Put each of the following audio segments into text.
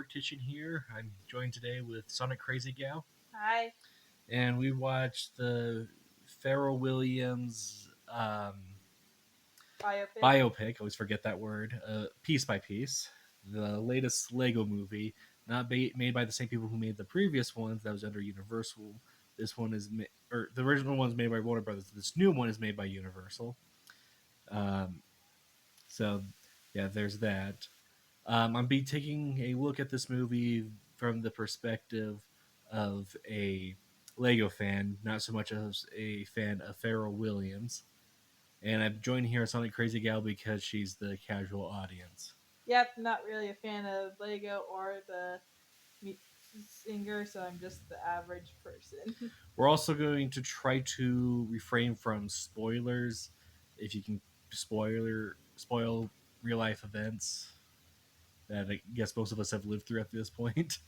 Kitchen here. I'm joined today with SonicCrazyGal, Hi. and we watched the Pharrell Williams Biopic. biopic. I always forget that word. Piece by Piece, the latest Lego movie, not made by the same people who made the previous ones. That was under Universal. This one is, or the original one is made by Warner Brothers. This new one is made by Universal. Um, so, yeah, there's that. I'm be taking a look at this movie from the perspective of a Lego fan, not so much as a fan of Pharrell Williams. And I'm joined here at Sonic Crazy Gal because she's the casual audience. Yep, not really a fan of Lego or the singer, so I'm just the average person. We're also going to try to refrain from spoilers, if you can spoil real life events that I guess most of us have lived through at this point.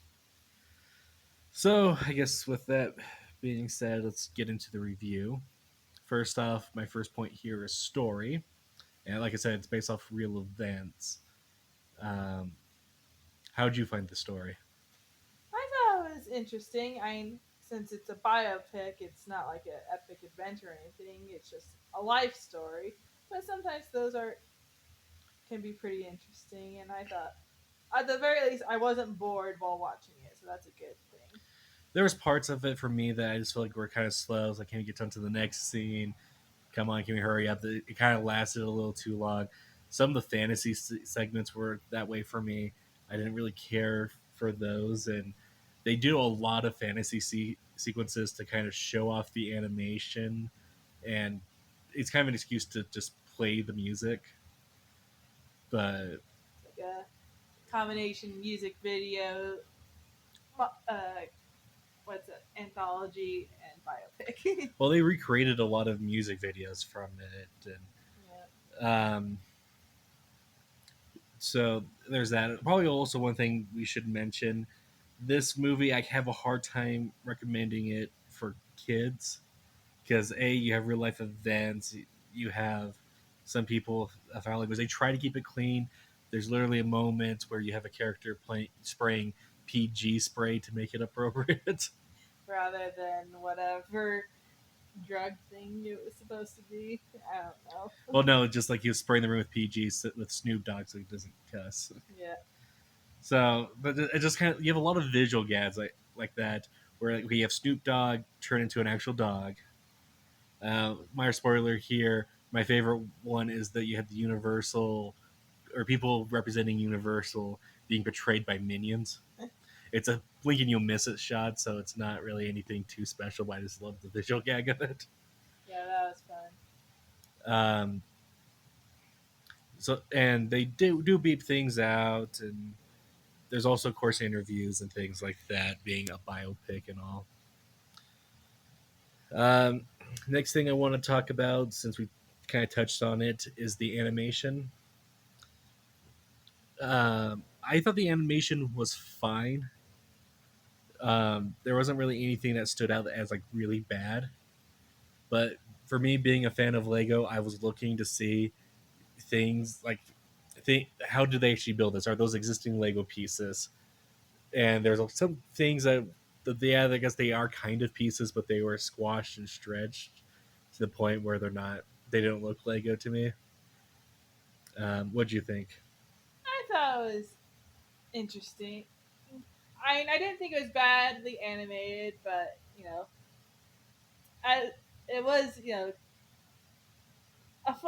So I guess with that being said, let's get into the review. First off, my first point here is story, and like I said, it's based off real events. Um, how did you find the story? I thought it was interesting. Since it's a biopic, it's not like an epic adventure or anything. It's just a life story. But sometimes those are can be pretty interesting, and I thought, at the very least, I wasn't bored while watching it, so that's a good thing. There was parts of it for me that I just felt like were kind of slow. I was like, can we get on to the next scene? Come on, can we hurry up? It kind of lasted a little too long. Some of the fantasy segments were that way for me. I didn't really care for those, and they do a lot of fantasy sequences to kind of show off the animation, and it's kind of an excuse to just play the music. But It's like a combination music video, what's it, anthology and biopic. well, they recreated a lot of music videos from it, Yeah. and so there's that. Probably also one thing we should mention: this movie, I have a hard time recommending it for kids because you have real life events, you have some people found language. They try to keep it clean. There's literally a moment where you have a character spraying PG spray to make it appropriate. Rather than whatever drug thing it was supposed to be. I don't know. Well, no, just like he was spraying the room with PG with Snoop Dogg so he doesn't cuss. Yeah. So, but it just kind of, you have a lot of visual gags like that where like, we have Snoop Dogg turn into an actual dog. Minor spoiler here. My favorite one is that you have the Universal or people representing Universal being betrayed by minions. It's a blink and you'll miss it shot, so it's not really anything too special. But I just love the visual gag of it. Yeah, that was fun. Um, so and they do beep things out, and there's also of course interviews and things like that, being a biopic and all. Um, Next thing I want to talk about, since we kind of touched on it, is the animation. I thought the animation was fine. There wasn't really anything that stood out as like really bad. But for me, being a fan of Lego, I was looking to see things like how do they actually build this? Are those existing Lego pieces? And there's some things that yeah, I guess they are kind of pieces, but they were squashed and stretched to the point where they don't look Lego to me. What do you think? I thought it was interesting. I didn't think it was badly animated, but I it was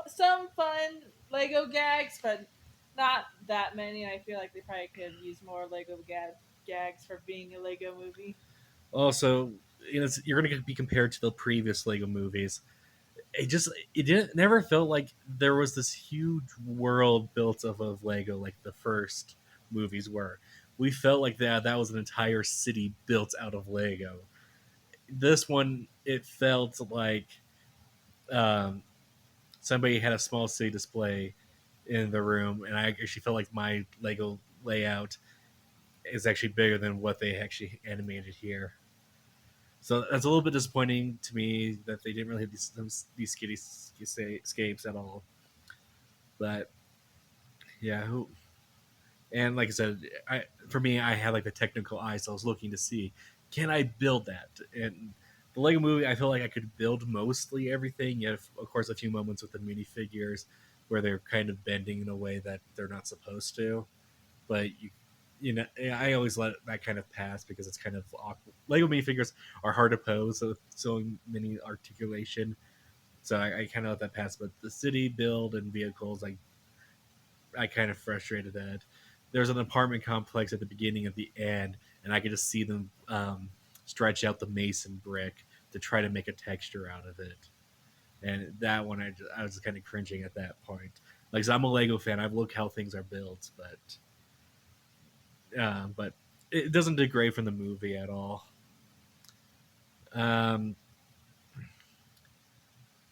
some fun Lego gags, but not that many. And I feel like they probably could have used more Lego gags for being a Lego movie. Also, you're going to be compared to the previous Lego movies. It didn't never felt like there was this huge world built of Lego like the first movies were. We felt like that was an entire city built out of Lego. This one, it felt like um, somebody had a small city display in the room, and I actually felt like my Lego layout is actually bigger than what they actually animated here. So that's a little bit disappointing to me that they didn't really have these skitty escapes at all. But yeah, And like I said, for me, I had like the technical eye, so I was looking to see, can I build that? And the Lego Movie, I feel like I could build mostly everything. You have, of course, a few moments with the minifigures where they're kind of bending in a way that they're not supposed to. But you know, I always let that kind of pass because it's kind of awkward. Lego minifigures are hard to pose, so many articulation. So I kind of let that pass. But the city build and vehicles, I kind of frustrated that. There's an apartment complex at the beginning and the end, and I could just see them stretch out the mason brick to try to make a texture out of it. And that one, I was kind of cringing at that point. Like, 'cause I'm a Lego fan, I've looked how things are built, but it doesn't degrade from the movie at all. Um,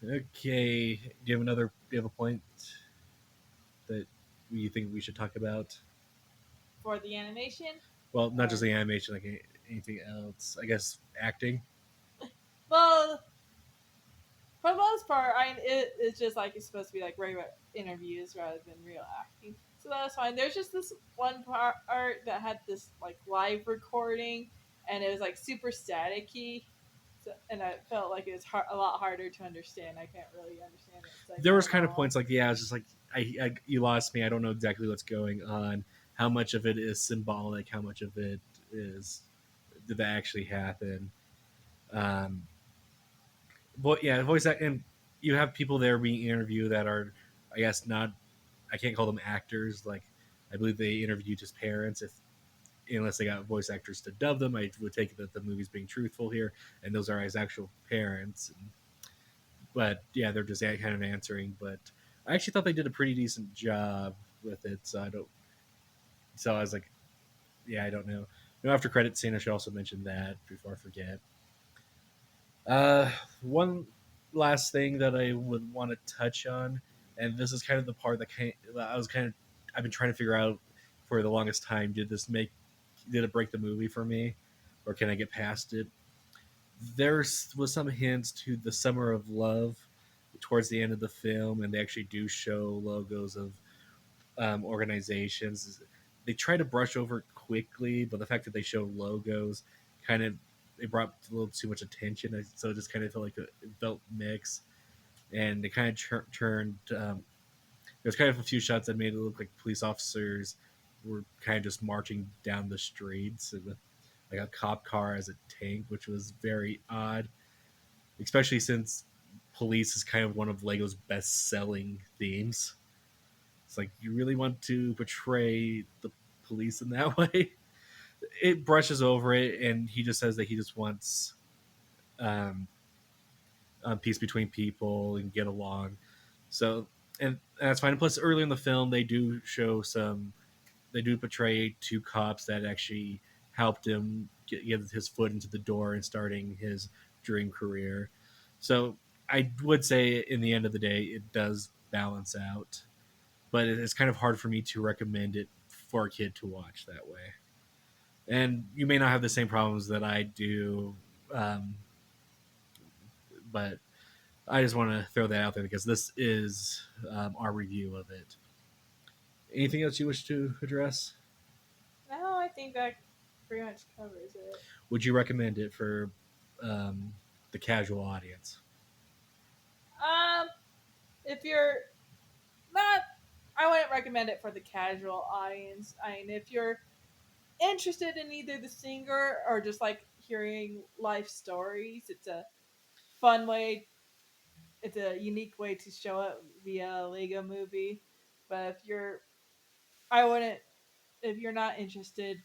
okay, do you have another? Do you have a point that you think we should talk about? For the animation, Well, not just or the animation, like anything else. I guess acting. well, for the most part, it's just like it's supposed to be like regular interviews rather than real acting. So that's fine. There's just this one part that had this like live recording, and it was like super staticky. So, and I felt like it was a lot harder to understand. I can't really understand what it's saying There was at kind of all. points like, yeah, I was just like, you lost me. I don't know exactly what's going on. How much of it is symbolic? How much of it is did that actually happen? Um, but yeah, voice act, and you have people there being interviewed that are, I guess, not. I can't call them actors. Like, I believe they interviewed his parents. If unless they got voice actors to dub them, I would take it that the movie's being truthful here, and those are his actual parents. But yeah, they're just kind of answering. But I actually thought they did a pretty decent job with it. So I don't. So I was like, yeah, I don't know. No after credit scene. I should also mention that before I forget. Uh, One last thing that I would want to touch on, and this is kind of the part that I was kind of I've been trying to figure out for the longest time. Did it break the movie for me, or can I get past it? There was some hints to the Summer of Love towards the end of the film, and they actually do show logos of organizations. They try to brush over it quickly, but the fact that they show logos kind of it brought a little too much attention, so it just kind of felt like it felt mixed, and it kind of turned. There's kind of a few shots that made it look like police officers were kind of just marching down the streets with like a cop car as a tank, which was very odd, especially since police is kind of one of Lego's best selling themes. It's like you really want to portray the police in that way. It brushes over it, and he just says that he just wants um, peace between people and get along. So, and that's fine. Plus, early in the film, they do portray two cops that actually helped him get his foot into the door and starting his dream career. So, I would say, in the end of the day, it does balance out, but it's kind of hard for me to recommend it for a kid to watch that way. And you may not have the same problems that I do, um, but I just want to throw that out there because this is our review of it. Anything else you wish to address? No, I think that pretty much covers it. Would you recommend it for um, the casual audience? Um, if you're not, I wouldn't recommend it for the casual audience. I mean, if you're interested in either the singer or just like hearing life stories, it's a fun way. It's a unique way to show it via a Lego movie. But I wouldn't. If you're not interested,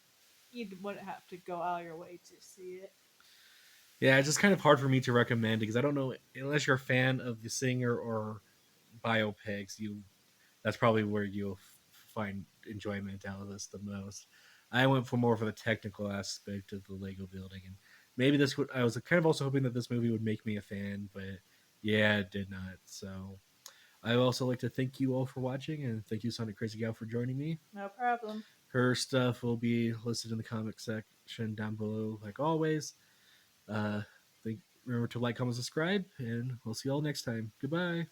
you wouldn't have to go out of your way to see it. Yeah, it's just kind of hard for me to recommend because I don't know unless you're a fan of the singer or biopics. That's probably where you'll find enjoyment out of this the most. I went for more for the technical aspect of the Lego building, and maybe this would. I was kind of also hoping that this movie would make me a fan, but yeah, it did not. So I would also like to thank you all for watching, and thank you, Sonic Crazy Gal, for joining me. No problem. Her stuff will be listed in the comic section down below, like always. Uh, think, remember to like, comment, subscribe, and we'll see you all next time. Goodbye.